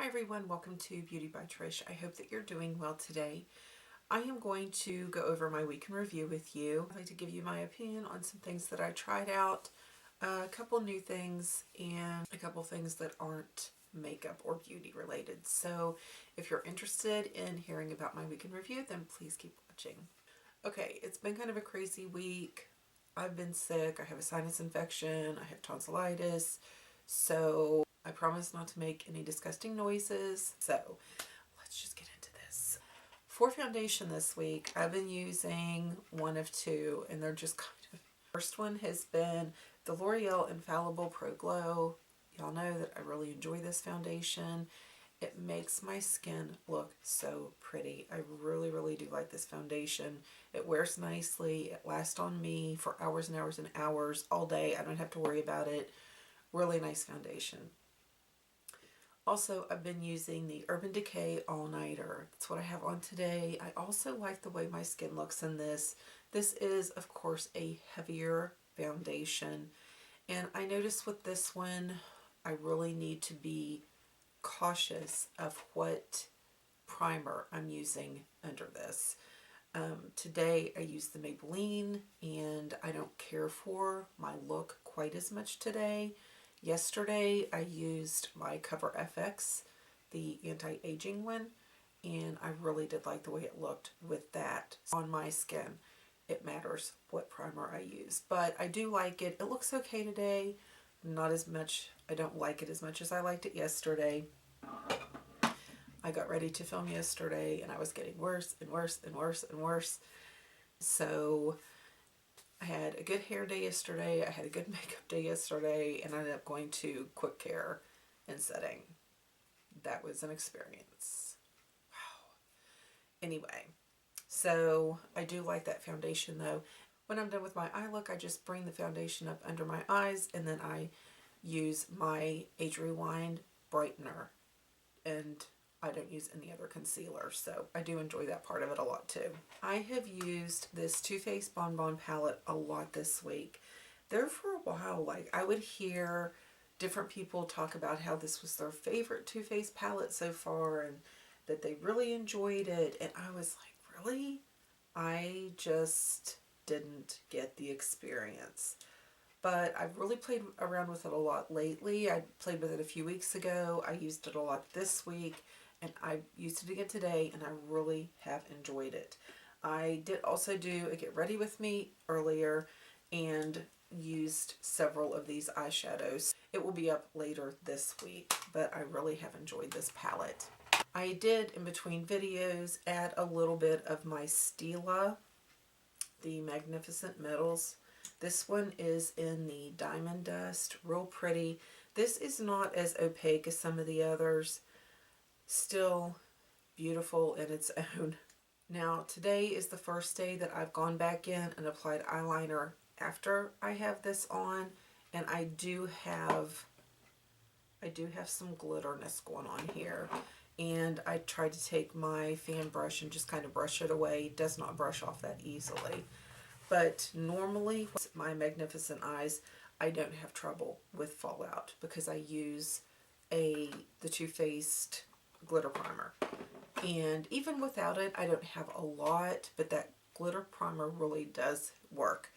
Hi everyone, welcome to Beauty by Trish. I hope that you're doing well today. I am going to go over my week in review with you. I'd like to give you my opinion on some things that I tried out, a couple new things, and a couple things that aren't makeup or beauty related. So if you're interested in hearing about my week in review, then please keep watching. Okay, it's been kind of a crazy week. I've been sick, I have a sinus infection, I have tonsillitis, so I promise not to make any disgusting noises. So let's just get into this. For foundation this week, I've been using one of two, and they're just kind of... First one has been the L'Oreal Infallible Pro Glow. Y'all know that I really enjoy this foundation. It makes my skin look so pretty. I really do like this foundation. It wears nicely. It lasts on me for hours and hours and hours, all day. I don't have to worry about it. Really nice foundation. Also, I've been using the Urban Decay All Nighter. That's what I have on today. I also like the way my skin looks in this. This is, of course, a heavier foundation. And I noticed with this one, I really need to be cautious of what primer I'm using under this. Today I used the Maybelline, and I don't care for my look quite as much today. Yesterday I used my Cover FX, the anti-aging one, and I really did like the way it looked with that on my skin. It matters what primer I use, but I do like it. It looks okay today. Not as much, I don't like it as much as I liked it yesterday. I got ready to film yesterday and I was getting worse and worse and worse and worse. So I had a good hair day yesterday, I had a good makeup day yesterday, and I ended up going to Quick Care and setting. That was an experience. Wow. Anyway, so I do like that foundation though. When I'm done with my eye look, I just bring the foundation up under my eyes, and then I use my Age Rewind brightener, and I don't use any other concealer, so I do enjoy that part of it a lot too. I have used this Too Faced Bon Bon palette a lot this week. There for a while, like, I would hear different people talk about how this was their favorite Too Faced palette so far and that they really enjoyed it, and I was like, really? I just didn't get the experience. But I've really played around with it a lot lately. I played with it a few weeks ago. I used it a lot this week, and I used it again today, and I really have enjoyed it. I did also do a Get Ready With Me earlier and used several of these eyeshadows. It will be up later this week, but I really have enjoyed this palette. I did, in between videos, add a little bit of my Stila, the Magnificent Metals. This one is in the Diamond Dust, real pretty. This is not as opaque as some of the others. Still beautiful in its own. Now, today is the first day that I've gone back in and applied eyeliner after I have this on, and I do have some glitterness going on here. And I tried to take my fan brush and just kind of brush it away. It does not brush off that easily. But normally, with my Magnificent Eyes, I don't have trouble with fallout because I use the Too Faced glitter primer. And even without it, I don't have a lot, but that glitter primer really does work.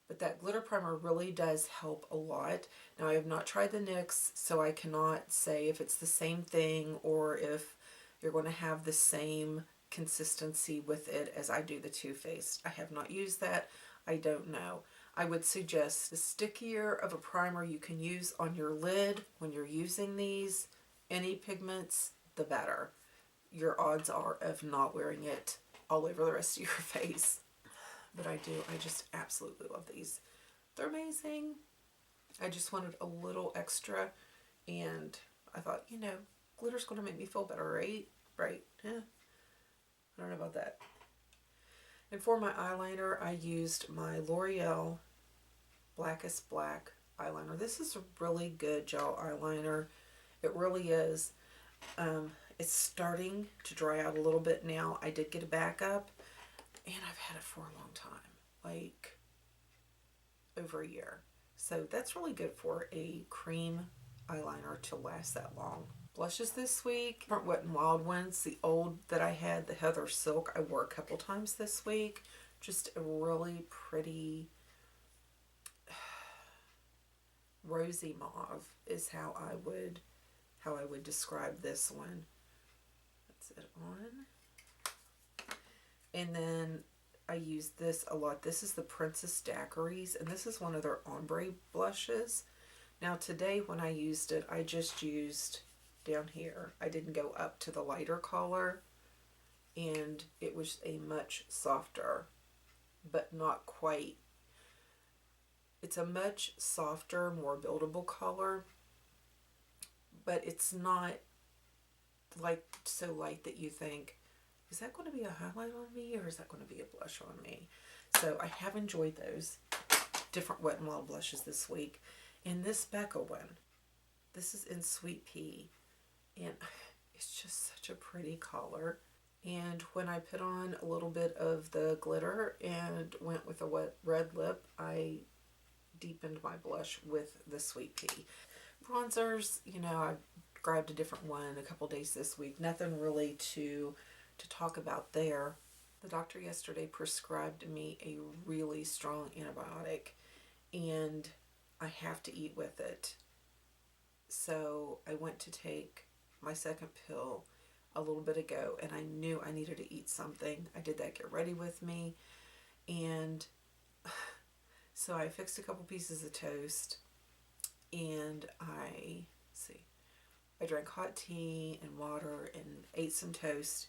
But that glitter primer really does help a lot. Now, I have not tried the NYX, so I cannot say if it's the same thing or if you're going to have the same consistency with it as I do the Too Faced. I have not used that. I don't know. I would suggest the stickier of a primer you can use on your lid when you're using these, any pigments, the better. Your odds are of not wearing it all over the rest of your face. But I just absolutely love these. They're amazing. I just wanted a little extra, and I thought, you know, glitter's going to make me feel better, right? Right? Yeah. I don't know about that. And for my eyeliner, I used my L'Oreal Blackest Black eyeliner. This is a really good gel eyeliner. It really is. It's starting to dry out a little bit now. I did get a backup, and I've had it for a long time, like over a year. So that's really good for a cream eyeliner to last that long. Blushes this week, different Wet n Wild ones. The old that I had, the Heather Silk, I wore a couple times this week. Just a really pretty rosy mauve is how I would describe this one. That's it on. And then I use this a lot. This is the Princess Daiquiris, and this is one of their ombre blushes. Now today when I used it, I just used down here. I didn't go up to the lighter color, and it was a much softer, but not quite. It's a much softer, more buildable color, but it's not like so light that you think, is that going to be a highlight on me or is that going to be a blush on me? So I have enjoyed those different Wet n Wild blushes this week. And this Becca one, this is in Sweet Pea, and it's just such a pretty color. And when I put on a little bit of the glitter and went with a wet red lip, I deepened my blush with the Sweet Pea. Bronzers, you know, I grabbed a different one a couple days this week. Nothing really to talk about there. The doctor yesterday prescribed me a really strong antibiotic, and I have to eat with it. So I went to take my second pill a little bit ago, and I knew I needed to eat something. I did that get ready with me, and so I fixed a couple pieces of toast, and I drank hot tea and water and ate some toast,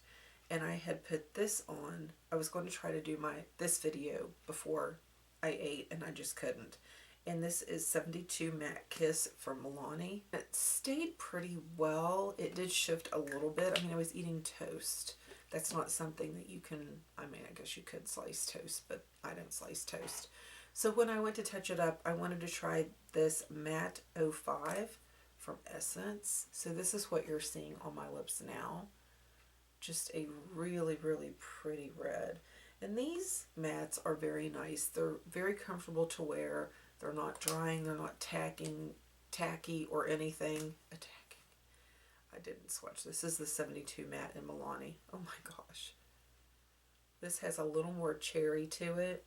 and I had put this on. I was going to try to do this video before I ate, and I just couldn't. And this is 72 Matte Kiss from Milani. It stayed pretty well. It did shift a little bit. I mean, I was eating toast. That's not something that you can, I mean, I guess you could slice toast, but I don't slice toast. So when I went to touch it up, I wanted to try this Matte 05 from Essence. So this is what you're seeing on my lips now. Just a really, really pretty red. And these mattes are very nice. They're very comfortable to wear. They're not drying. They're not tacky or anything. I didn't swatch. This is the 72 Matte in Milani. Oh my gosh. This has a little more cherry to it.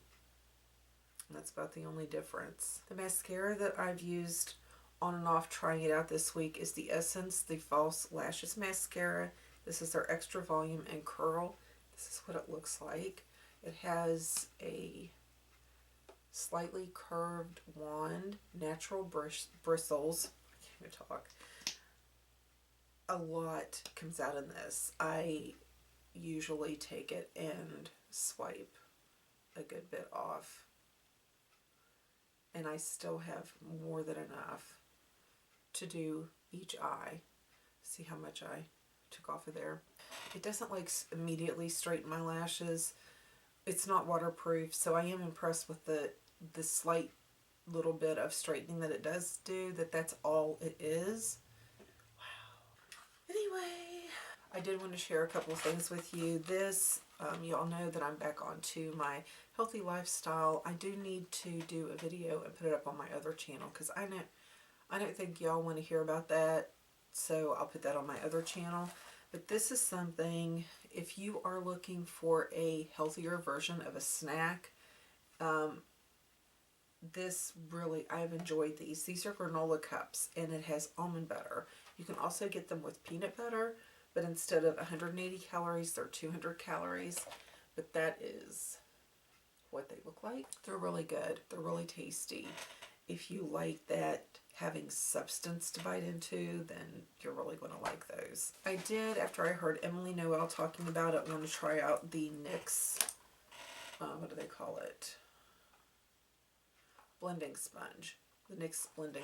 And that's about the only difference. The mascara that I've used on and off trying it out this week is the Essence, the False Lashes Mascara. This is their Extra Volume and Curl. This is what it looks like. It has a slightly curved wand, natural bristles. I can't even talk. A lot comes out in this. I usually take it and swipe a good bit off. And I still have more than enough to do each eye. See how much I took off of there. It doesn't like immediately straighten my lashes. It's not waterproof, so I am impressed with the slight little bit of straightening that it does do, that's all it is. Wow. Anyway, I did want to share a couple of things with you. This, you all know that I'm back onto my healthy lifestyle. I do need to do a video and put it up on my other channel because I don't think y'all want to hear about that, so I'll put that on my other channel. But this is something, if you are looking for a healthier version of a snack, this really, I've enjoyed these. These are granola cups, and it has almond butter. You can also get them with peanut butter, but instead of 180 calories, they're 200 calories. But that is what they look like. They're really good. They're really tasty. If you like that having substance to bite into, then you're really going to like those. I did, after I heard Emily Noel talking about it, want to try out the NYX, what do they call it? Blending sponge. The NYX blending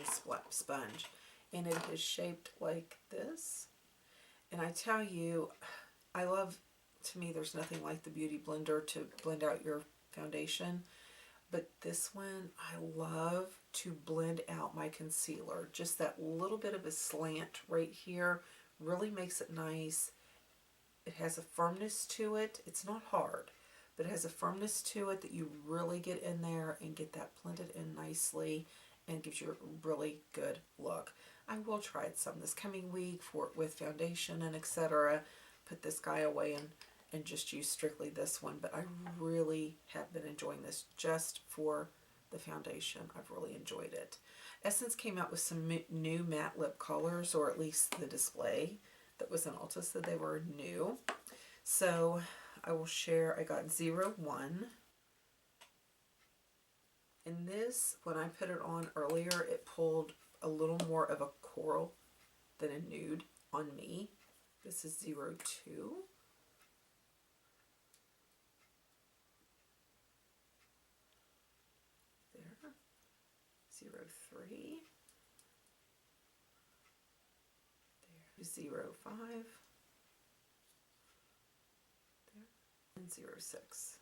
sponge. And it is shaped like this. And I tell you, I love, to me, there's nothing like the Beauty Blender to blend out your foundation. But this one, I love to blend out my concealer. Just that little bit of a slant right here really makes it nice. It has a firmness to it. It's not hard, but it has a firmness to it that you really get in there and get that blended in nicely and gives you a really good look. I will try it some this coming week with foundation and etc. Put this guy away and just use strictly this one. But I really have been enjoying this just for the foundation. I've really enjoyed it. Essence came out with some new matte lip colors, or at least the display that was in Ulta said they were new. So I will share. I got 01. And this, when I put it on earlier, it pulled a little more of a coral than a nude on me. This is 02. There. 03. There. 05. There. And 06.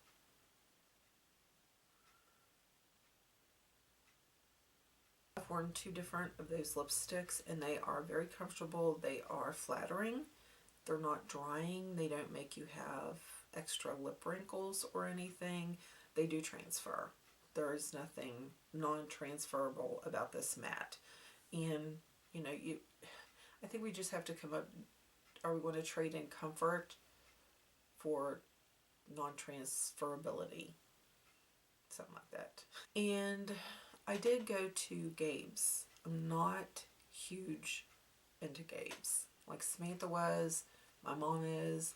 I've worn 2 different of those lipsticks and they are very comfortable. They are flattering. They're not drying. They don't make you have extra lip wrinkles or anything. They do transfer. There is nothing non-transferable about this matte. And you know, I think we just have to come up, are we going to trade in comfort for non-transferability? Something like that. And I did go to Gabe's. I'm not huge into Gabe's like Samantha was, my mom is.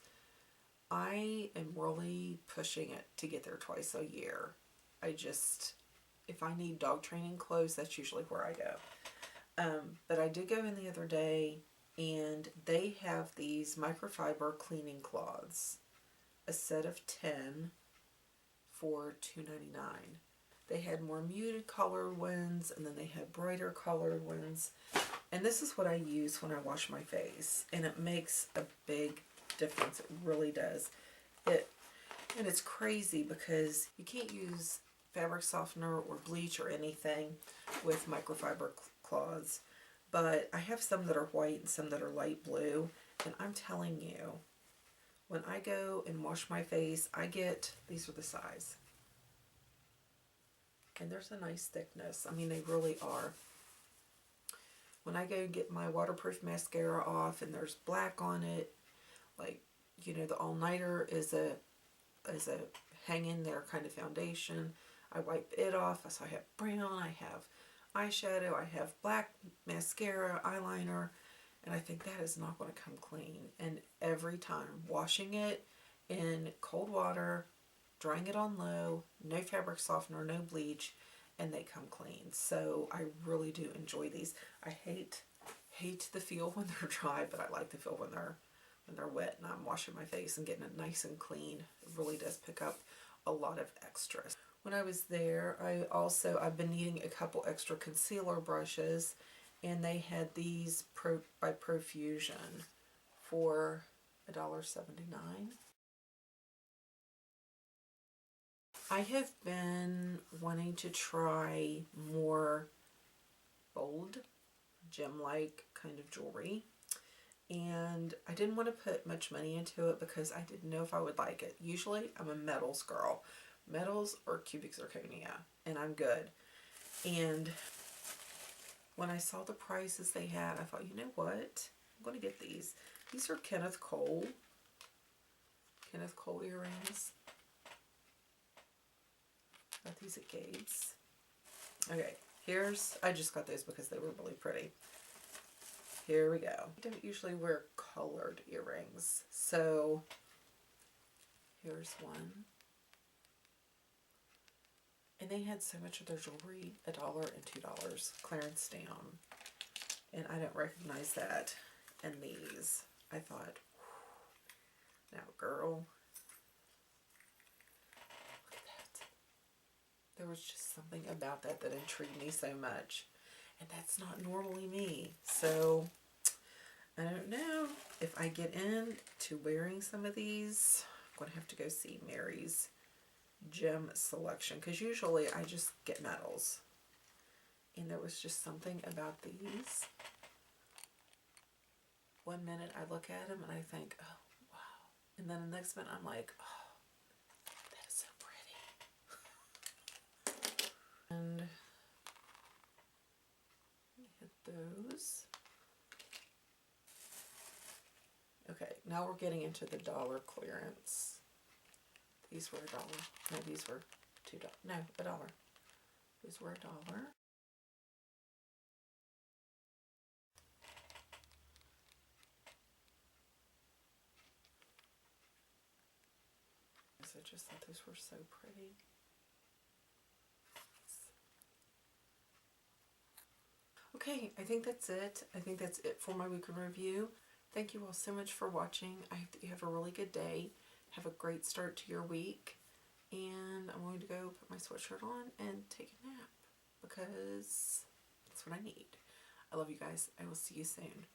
I am really pushing it to get there twice a year. If I need dog training clothes, that's usually where I go. But I did go in the other day and they have these microfiber cleaning cloths, a set of 10 for $2.99. They had more muted colored ones and then they had brighter colored ones. And this is what I use when I wash my face. And it makes a big difference. It really does. And it's crazy because you can't use fabric softener or bleach or anything with microfiber cloths. But I have some that are white and some that are light blue. And I'm telling you, when I go and wash my face, these are the size. And there's a nice thickness. I mean, they really are. When I go get my waterproof mascara off and there's black on it, like, you know, the all-nighter is a hang in there kind of foundation. I wipe it off. So I have brown, I have eyeshadow, I have black mascara, eyeliner, and I think that is not going to come clean. And every time washing it in cold water, drying it on low, no fabric softener, no bleach, and they come clean. So I really do enjoy these. I hate the feel when they're dry, but I like the feel when they're wet and I'm washing my face and getting it nice and clean. It really does pick up a lot of extras. When I was there, I've been needing a couple extra concealer brushes, and they had these by Profusion for $1.79. I have been wanting to try more bold, gem-like kind of jewelry. And I didn't want to put much money into it because I didn't know if I would like it. Usually I'm a metals girl. Metals or cubic zirconia, and I'm good. And when I saw the prices they had, I thought, you know what? I'm going to get these. These are Kenneth Cole earrings. Got these at Gabe's. Okay, I just got those because they were really pretty. Here we go. I don't usually wear colored earrings, so here's one. And they had so much of their jewelry, $1 and $2, clearance down. And I don't recognize that. And these, I thought, now girl, look at that. There was just something about that intrigued me so much. And that's not normally me. So I don't know if I get into wearing some of these. I'm going to have to go see Mary's gem selection, because usually I just get metals. And there was just something about these. One minute I look at them and I think, oh, wow. And then the next minute I'm like, oh, that is so pretty. And hit those. now we're getting into the dollar clearance. These were $1. No, these were $2. No, $1. These were $1. I just thought those were so pretty. Okay, I think that's it. I think that's it for my week in review. Thank you all so much for watching. I hope that you have a really good day. Have a great start to your week. And I'm going to go put my sweatshirt on and take a nap because that's what I need. I love you guys. I will see you soon.